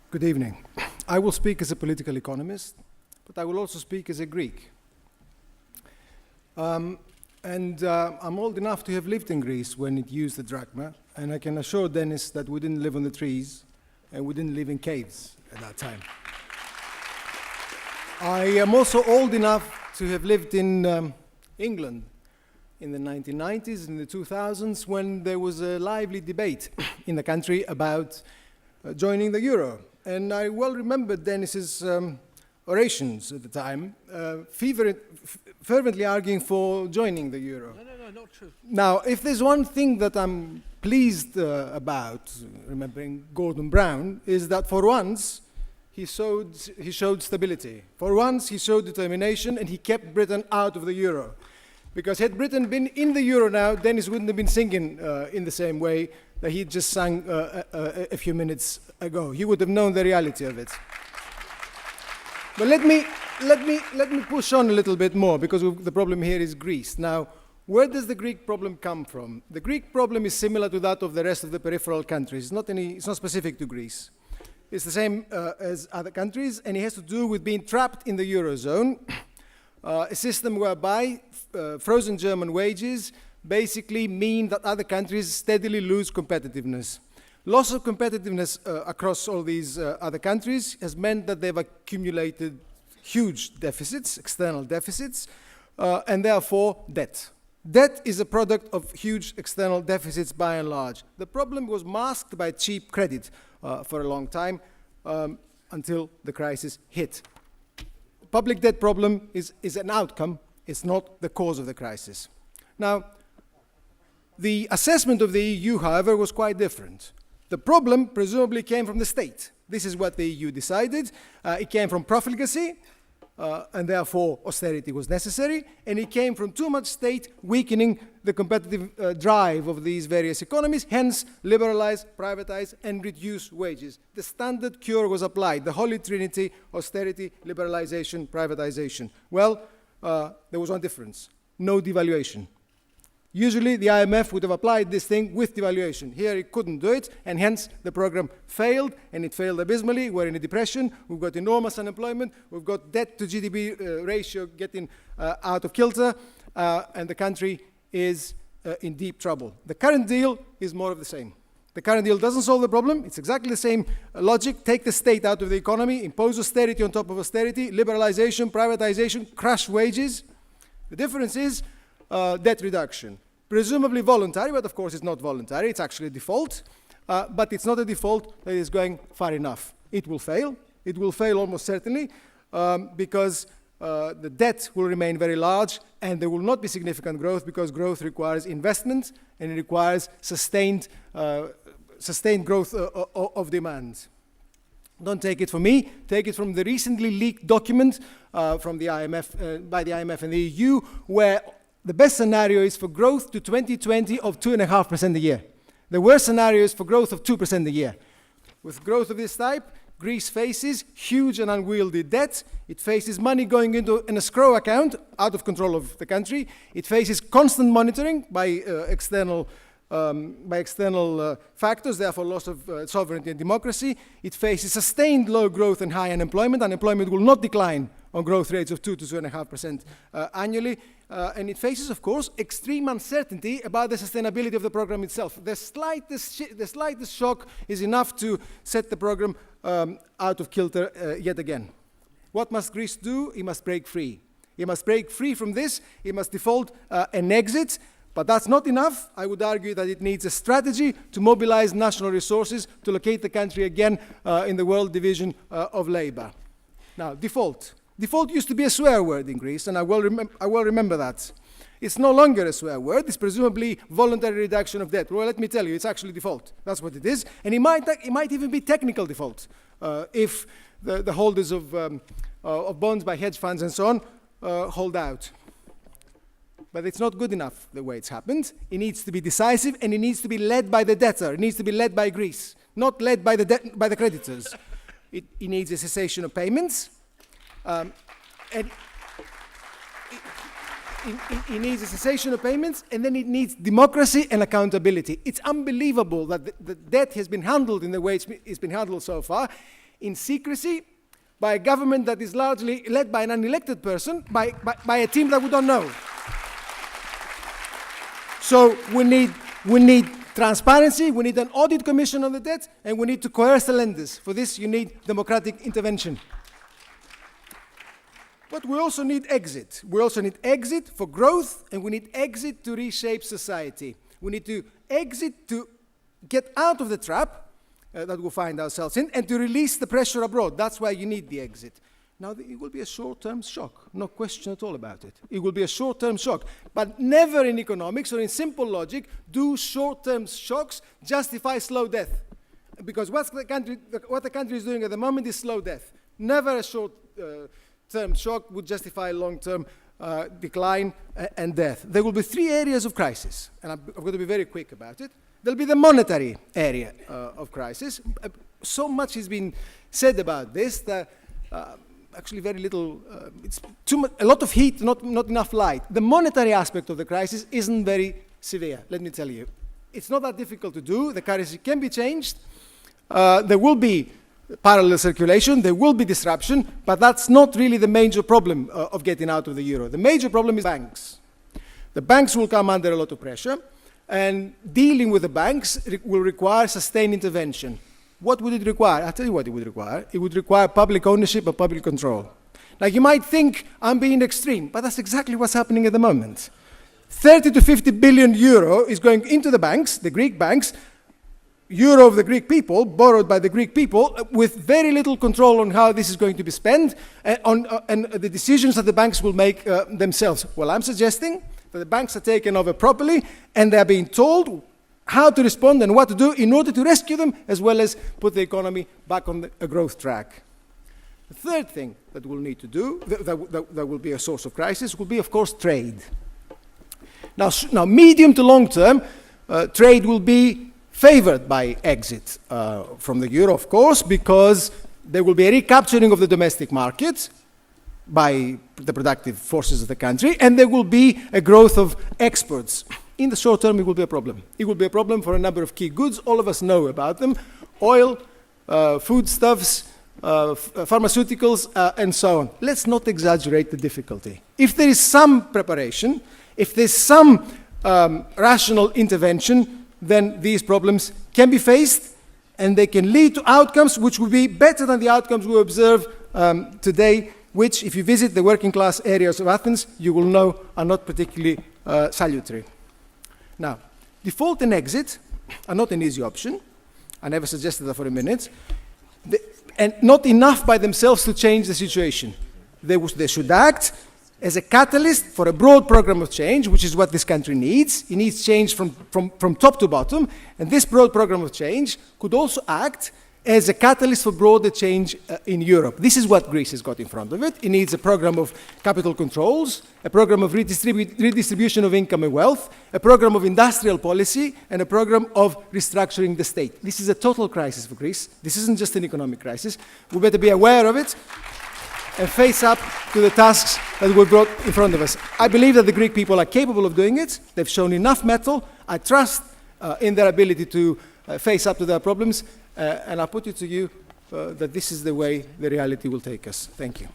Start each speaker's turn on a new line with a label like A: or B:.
A: Good evening. I will speak as a political economist, but I will also speak as a Greek. I'm old enough to have lived in Greece when it used the drachma, and I can assure Dennis that we didn't live on the trees, and we didn't live in caves at that time. I am also old enough to have lived in England in the 1990s, in the 2000s, when there was a lively debate in the country about joining the euro. And I well remember Dennis's orations at the time, fervently arguing for joining the euro.
B: No, not true.
A: Now, if there's one thing that I'm pleased about, remembering Gordon Brown, is that for once he showed stability. For once he showed determination, and he kept Britain out of the euro. Because had Britain been in the euro now, Dennis wouldn't have been singing in the same way that he just sang a few minutes ago. He would have known the reality of it. But let me push on a little bit more, because the problem here is Greece. Now, where does the Greek problem come from? The Greek problem is similar to that of the rest of the peripheral countries. It's not specific to Greece. It's the same as other countries, and it has to do with being trapped in the eurozone, a system whereby frozen German wages basically mean that other countries steadily lose competitiveness. Loss of competitiveness across all these other countries has meant that they've accumulated huge deficits, external deficits, and therefore debt. Debt is a product of huge external deficits by and large. The problem was masked by cheap credit for a long time until the crisis hit. Public debt problem is an outcome, it's not the cause of the crisis. Now, the assessment of the EU, however, was quite different. The problem presumably came from the state. This is what the EU decided. It came from profligacy, and therefore austerity was necessary, and it came from too much state weakening the competitive drive of these various economies, hence liberalize, privatize, and reduce wages. The standard cure was applied, the holy trinity: austerity, liberalization, privatization. Well, there was one difference: no devaluation. Usually, the IMF would have applied this thing with devaluation. Here, it couldn't do it, and hence the program failed, and it failed abysmally. We're in a depression. We've got enormous unemployment. We've got debt to GDP ratio getting out of kilter, and the country is in deep trouble. The current deal is more of the same. The current deal doesn't solve the problem. It's exactly the same logic. Take the state out of the economy, impose austerity on top of austerity, liberalization, privatization, crush wages. The difference is debt reduction. Presumably voluntary, but of course it's not voluntary. It's actually a default, but it's not a default that is going far enough. It will fail. It will fail almost certainly because the debt will remain very large, and there will not be significant growth, because growth requires investment, and it requires sustained growth of demand. Don't take it from me. Take it from the recently leaked document from the IMF, by the IMF and the EU, where the best scenario is for growth to 2020 of 2.5% a year. The worst scenario is for growth of 2% a year. With growth of this type, Greece faces huge and unwieldy debt. It faces money going into an escrow account out of control of the country. It faces constant monitoring by external factors, therefore loss of sovereignty and democracy. It faces sustained low growth and high unemployment. Unemployment will not decline on growth rates of 2 to 2.5% annually. And it faces, of course, extreme uncertainty about the sustainability of the program itself. The slightest shock is enough to set the program out of kilter yet again. What must Greece do? It must break free. It must break free from this. It must default and exit. But that's not enough. I would argue that it needs a strategy to mobilize national resources to locate the country again in the world division of labor. Now, default. Default used to be a swear word in Greece, and I well remember that. It's no longer a swear word. It's presumably voluntary reduction of debt. Well, let me tell you, it's actually default. That's what it is. And it might even be technical default if the holders of bonds by hedge funds and so on hold out. But it's not good enough the way it's happened. It needs to be decisive, and it needs to be led by the debtor. It needs to be led by Greece, not led by the creditors. It needs a cessation of payments. And it needs a cessation of payments, and then it needs democracy and accountability. It's unbelievable that the debt has been handled in the way it's been handled so far. in secrecy, by a government that is largely led by an unelected person, by a team that we don't know. So we need transparency, we need an audit commission on the debt, and we need to coerce the lenders. For this, you need democratic intervention. But we also need exit. We also need exit for growth, and we need exit to reshape society. We need to exit to get out of the trap that we find ourselves in, and to release the pressure abroad. That's why you need the exit. Now, it will be a short-term shock, no question at all about it. It will be a short-term shock. But never in economics or in simple logic do short-term shocks justify slow death. Because what the country is doing at the moment is slow death. Never a short-term shock would justify long-term decline and death. There will be three areas of crisis, and I'm going to be very quick about it. There'll be the monetary area of crisis. So much has been said about this that actually very little, it's a lot of heat, not enough light. The monetary aspect of the crisis isn't very severe, let me tell you. It's not that difficult to do. The currency can be changed. There will be parallel circulation, there will be disruption, but that's not really the major problem of getting out of the euro. The major problem is banks. The banks will come under a lot of pressure, and dealing with the banks will require sustained intervention. What would it require? I'll tell you what it would require. It would require public ownership and public control. Now, you might think I'm being extreme, but that's exactly what's happening at the moment. 30 to 50 billion euro is going into the banks, the Greek banks, euro of the Greek people, borrowed by the Greek people, with very little control on how this is going to be spent, and the decisions that the banks will make themselves. Well, I'm suggesting that the banks are taken over properly, and they're being told how to respond and what to do in order to rescue them, as well as put the economy back on a growth track. The third thing that we'll need to do, that will be a source of crisis, will be, of course, trade. Now medium to long term, trade will be favored by exit from the euro, of course, because there will be a recapturing of the domestic market by the productive forces of the country, and there will be a growth of exports. In the short term, it will be a problem. It will be a problem for a number of key goods. All of us know about them: oil, foodstuffs, pharmaceuticals, and so on. Let's not exaggerate the difficulty. If there is some preparation, if there's some rational intervention, then these problems can be faced, and they can lead to outcomes which will be better than the outcomes we observe today, which, if you visit the working class areas of Athens, you will know are not particularly salutary. Now, default and exit are not an easy option. I never suggested that for a minute. And not enough by themselves to change the situation. They should act as a catalyst for a broad program of change, which is what this country needs. It needs change from top to bottom. And this broad program of change could also act as a catalyst for broader change in Europe. This is what Greece has got in front of it. It needs a program of capital controls, a program of redistribution of income and wealth, a program of industrial policy, and a program of restructuring the state. This is a total crisis for Greece. This isn't just an economic crisis. We better be aware of it and face up to the tasks that were brought in front of us. I believe that the Greek people are capable of doing it. They've shown enough mettle. I trust in their ability to face up to their problems. And I put it to you that this is the way the reality will take us. Thank you.